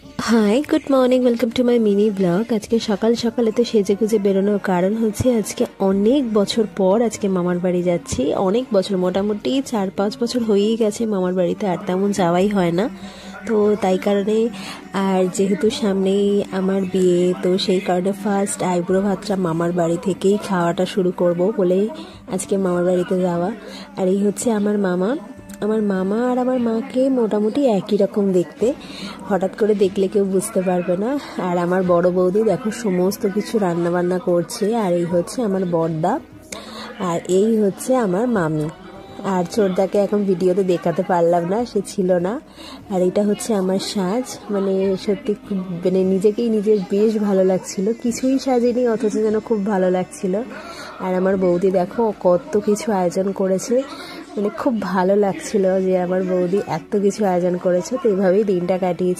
Hi good morning welcome to my mini blog. आज के सकाल सकाले तो सेजे गुजे बेरोनोर कारण होच्छे आज के अनेक बछर पर आज के मामार बाड़ी जाচ্ছি। अनेक बछर मोटामुटी 4-5 बछर হয়েই গেছে मामार बाड़ीते আর তেমন যাওয়াই হয় না। তো তাই কারণে আর যেহেতু সামনেই আমার বিয়ে, তো সেই কারণে ফার্স্ট আইব্রো ভাতটা মামার বাড়ি থেকেই খাওয়াটা শুরু করব বলে আজকে মামার বাড়িতে যাওয়া। আর এই হচ্ছে আমার মামা। আমার মামা আর আমার মাকে মোটামুটি একই রকম দেখতে, হঠাৎ করে দেখলে কেউ বুঝতে পারবে না। আর আমার বড় বৌদি দেখো সমস্ত কিছু রান্না বান্না করছে। আর এই হচ্ছে আমার বড়দা, আর এই হচ্ছে আমার মামি। আর ছোটদাকে এখন ভিডিওতে দেখাতে পারলাম না, সে ছিল না। আর এটা হচ্ছে আমার সাজ, মানে সত্যি খুব মানে নিজেকেই নিজের বেশ ভালো লাগছিল। কিছুই সাজেনি অথচ যেন খুব ভালো লাগছিল। আর আমার বৌদি দেখো কত কিছু আয়োজন করেছে, মানে খুব ভালো লাগছিল যে আমার বৌদি এত কিছু আয়োজন করেছে। তো এইভাবেই দিনটা কাটিয়েছি।